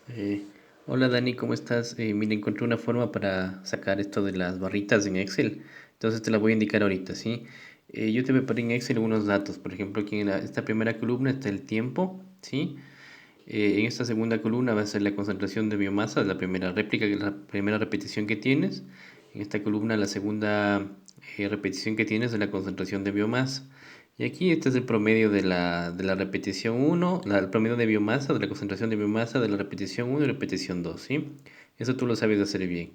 Eh, Hola Dani, ¿cómo estás? Mira, encontré una forma para sacar esto de las barritas en Excel. Entonces te la voy a indicar ahorita, ¿sí? Yo te preparé en Excel unos datos. Por ejemplo, aquí en esta primera columna está el tiempo, ¿sí? En esta segunda columna va a ser la concentración de biomasa, la primera réplica, que es la primera repetición que tienes. En esta columna la segunda repetición que tienes es la concentración de biomasa. Y aquí este es el promedio de la repetición uno, el promedio de biomasa, de la concentración de biomasa de la repetición uno y repetición 2, ¿sí? Eso tú lo sabes hacer bien.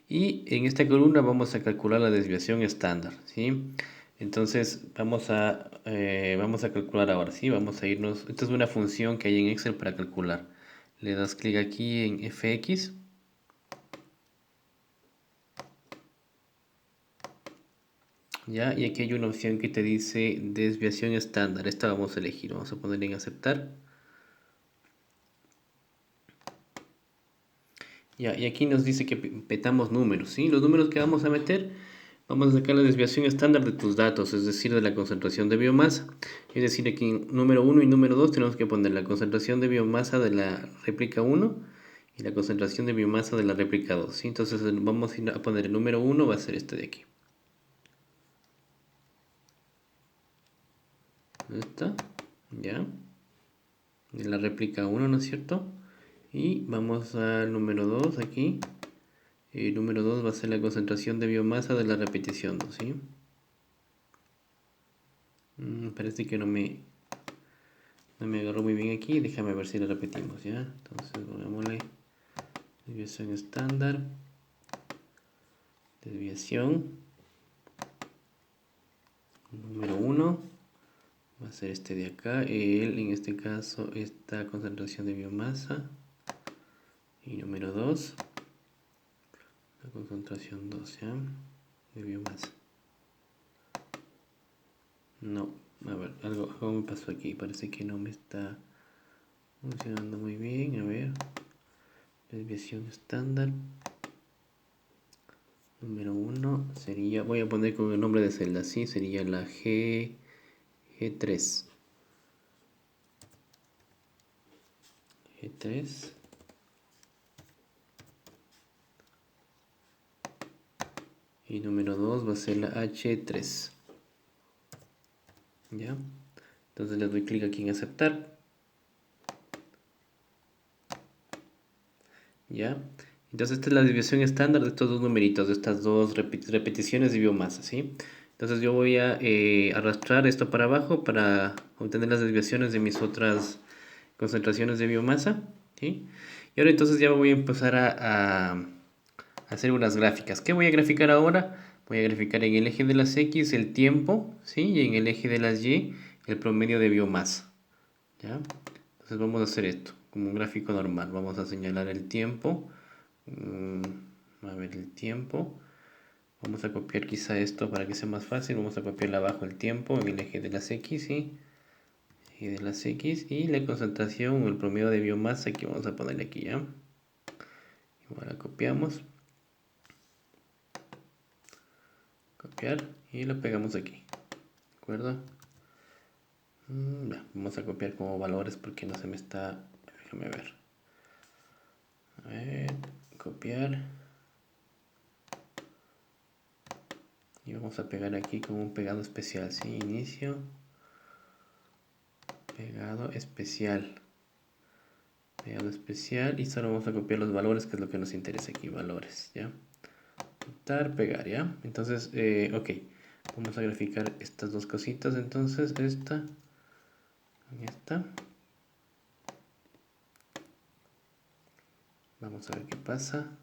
Y en esta columna vamos a calcular la desviación estándar, ¿sí? Entonces vamos a calcular ahora, ¿sí? Vamos a irnos, esta es una función que hay en Excel para calcular. Le das clic aquí en FX, ¿ya? Y aquí hay una opción que te dice desviación estándar. Esta vamos a elegir, vamos a poner en aceptar. Ya, y aquí nos dice que petamos números, ¿sí? Los números que vamos a meter, vamos a sacar la desviación estándar de tus datos, es decir, de la concentración de biomasa. Es decir, aquí en número uno y número 2 tenemos que poner la concentración de biomasa de la réplica uno y la concentración de biomasa de la réplica 2, ¿sí? Entonces vamos a ir a poner el número uno, va a ser este de aquí. ¿Está? ¿Ya? De la réplica uno, ¿no es cierto? Y vamos al número 2 aquí. El número 2 va a ser la concentración de biomasa de la repetición 2, ¿sí? Parece que no me agarró muy bien aquí. Déjame ver si lo repetimos, ¿ya? Entonces, pongámosle desviación estándar, desviación, número uno va a ser este de acá. En este caso, esta concentración de biomasa. Y número 2 la concentración 2, ¿ya? De biomasa. No, a ver, algo me pasó aquí. Parece que no me está funcionando muy bien. A ver, desviación estándar. Número uno sería, voy a poner con el nombre de celda, sí, sería la G3. G3. Y número 2 va a ser la H3. ¿Ya? Entonces le doy clic aquí en aceptar. ¿Ya? Entonces esta es la desviación estándar de estos dos numeritos, de estas dos repeticiones de biomasa, ¿sí? Entonces yo voy a arrastrar esto para abajo para obtener las desviaciones de mis otras concentraciones de biomasa, ¿sí? Y ahora entonces ya voy a empezar a hacer unas gráficas. ¿Qué voy a graficar ahora? Voy a graficar en el eje de las X el tiempo, ¿sí? Y en el eje de las Y el promedio de biomasa, ¿ya? Entonces vamos a hacer esto, como un gráfico normal. Vamos a señalar el tiempo. A ver el tiempo. Vamos a copiar quizá esto para que sea más fácil. Vamos a copiar abajo el tiempo en el eje de las X, ¿sí? Y de las X y la concentración o el promedio de biomasa que vamos a ponerle aquí, ¿ya? Ahora copiamos, copiar y lo pegamos aquí, ¿de acuerdo? Vamos a copiar como valores porque no se me está, déjame ver, a ver, copiar y vamos a pegar aquí con un pegado especial, ¿sí? Inicio, pegado especial, pegado especial y solo vamos a copiar los valores que es lo que nos interesa aquí, valores, ¿ya? Quitar, pegar, ¿ya? Entonces, ok, vamos a graficar estas dos cositas, entonces esta y esta. Vamos a ver qué pasa.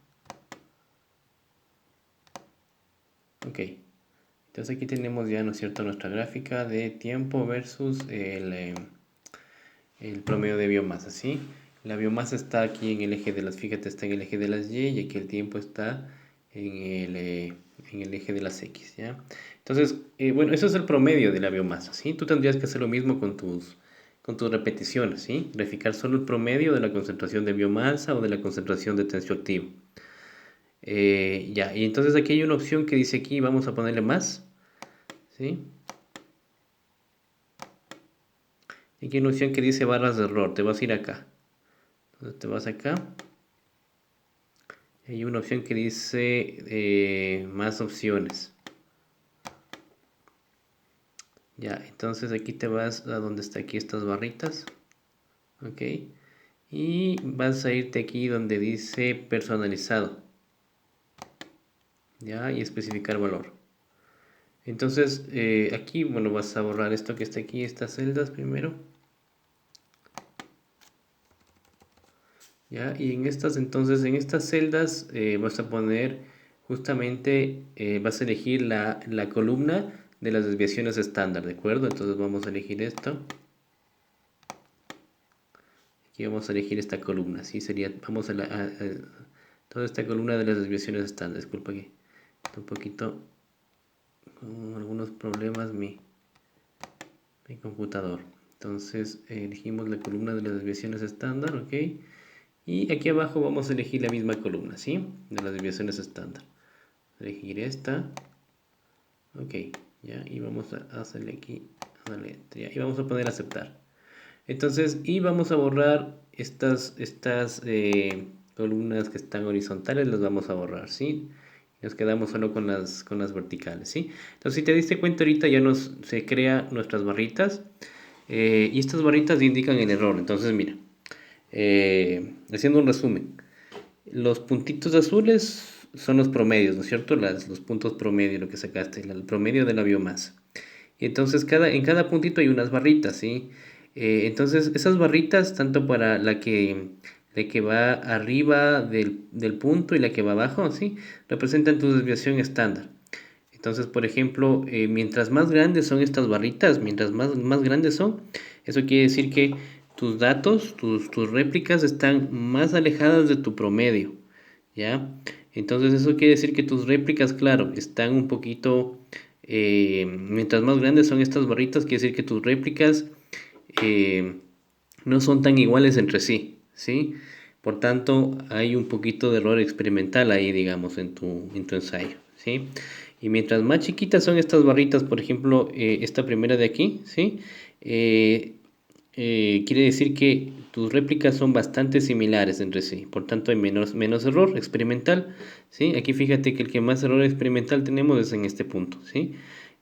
Ok, entonces aquí tenemos ya, ¿no es cierto?, nuestra gráfica de tiempo versus el promedio de biomasa, ¿sí? La biomasa está aquí en el eje de las, fíjate, está en el eje de las Y aquí el tiempo está en el eje de las X, ¿ya? Entonces, bueno, eso es el promedio de la biomasa, ¿sí? Tú tendrías que hacer lo mismo con tus repeticiones, ¿sí? Graficar solo el promedio de la concentración de biomasa o de la concentración de tensioactivo. Ya, y entonces aquí hay una opción que dice aquí, vamos a ponerle más, ¿sí? Y aquí hay una opción que dice barras de error, te vas a ir acá. Entonces te vas acá. Hay una opción que dice más opciones. Ya, entonces aquí te vas a donde está aquí estas barritas. Ok. Y vas a irte aquí donde dice personalizado. Ya, y especificar valor. Entonces aquí, bueno, vas a borrar esto que está aquí, estas celdas primero. Ya, y en estas, entonces, en estas celdas vas a poner justamente, vas a elegir la columna de las desviaciones estándar, ¿de acuerdo? Entonces vamos a elegir esto. Aquí vamos a elegir esta columna, ¿sí? Sería, vamos a toda esta columna de las desviaciones estándar. Disculpa que está un poquito con algunos problemas mi computador. Entonces elegimos la columna de las desviaciones estándar, ¿ok? Y aquí abajo vamos a elegir la misma columna, ¿sí? De las desviaciones estándar. Elegir esta. Ok, ya. Y vamos a hacerle aquí, darle, ya, y vamos a poner aceptar. Entonces, y vamos a borrar estas columnas que están horizontales, las vamos a borrar, ¿sí? Nos quedamos solo con las verticales, ¿sí? Entonces, si te diste cuenta ahorita ya se crea nuestras barritas y estas barritas indican el error. Entonces, mira, haciendo un resumen, los puntitos azules son los promedios, ¿no es cierto? Los puntos promedio, lo que sacaste, el promedio de la biomasa. Y entonces en cada puntito hay unas barritas, ¿sí? Entonces esas barritas, tanto para la que va arriba del punto y la que va abajo, ¿sí? Representan tu desviación estándar. Entonces, por ejemplo, mientras más grandes son estas barritas, mientras más grandes son, eso quiere decir que tus datos, tus réplicas están más alejadas de tu promedio, ¿ya? Entonces eso quiere decir que tus réplicas, claro, están un poquito, mientras más grandes son estas barritas, quiere decir que tus réplicas eh, no son tan iguales entre sí, ¿sí? Por tanto, hay un poquito de error experimental ahí, digamos, en tu ensayo, ¿sí? Y mientras más chiquitas son estas barritas, por ejemplo, esta primera de aquí, ¿sí? Eh, quiere decir que tus réplicas son bastante similares entre sí, por tanto hay menos error experimental, ¿sí? Aquí fíjate que el que más error experimental tenemos es en este punto, ¿sí?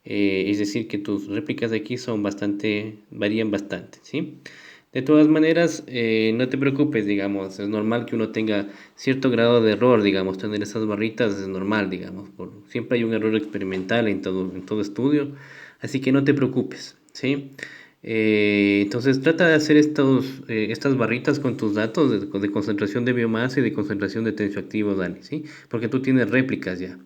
Es decir, que tus réplicas de aquí varían bastante, ¿sí? De todas maneras, no te preocupes, digamos, es normal que uno tenga cierto grado de error, digamos, tener esas barritas es normal, digamos, siempre hay un error experimental en todo estudio, así que no te preocupes, ¿sí? Entonces trata de hacer estas barritas con tus datos de concentración de biomasa y de concentración de tensioactivo, Dani, ¿sí? Porque tú tienes réplicas ya.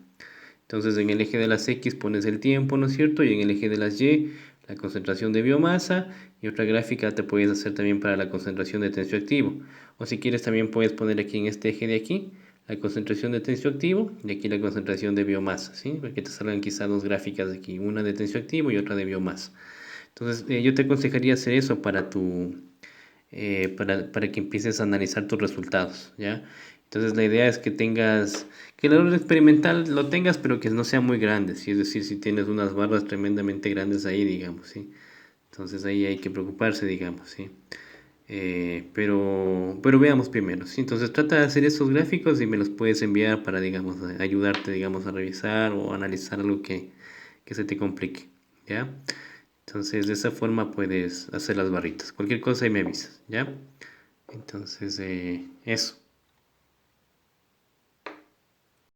Entonces en el eje de las X pones el tiempo, ¿no es cierto? Y en el eje de las Y la concentración de biomasa y otra gráfica te puedes hacer también para la concentración de tensioactivo. O si quieres también puedes poner aquí en este eje de aquí la concentración de tensioactivo y aquí la concentración de biomasa, ¿sí? Para que te salgan quizás dos gráficas de aquí, una de tensioactivo y otra de biomasa. Entonces yo te aconsejaría hacer eso para que empieces a analizar tus resultados, ¿ya? Entonces la idea es que el error experimental lo tengas, pero que no sea muy grande, ¿sí? Es decir, si tienes unas barras tremendamente grandes ahí, digamos, ¿sí? Entonces ahí hay que preocuparse, digamos, ¿sí? Pero veamos primero, ¿sí? Entonces trata de hacer esos gráficos y me los puedes enviar para, digamos, ayudarte, digamos, a revisar o analizar algo que se te complique, ¿ya? Entonces, de esa forma puedes hacer las barritas. Cualquier cosa y me avisas, ¿ya? Entonces, eso.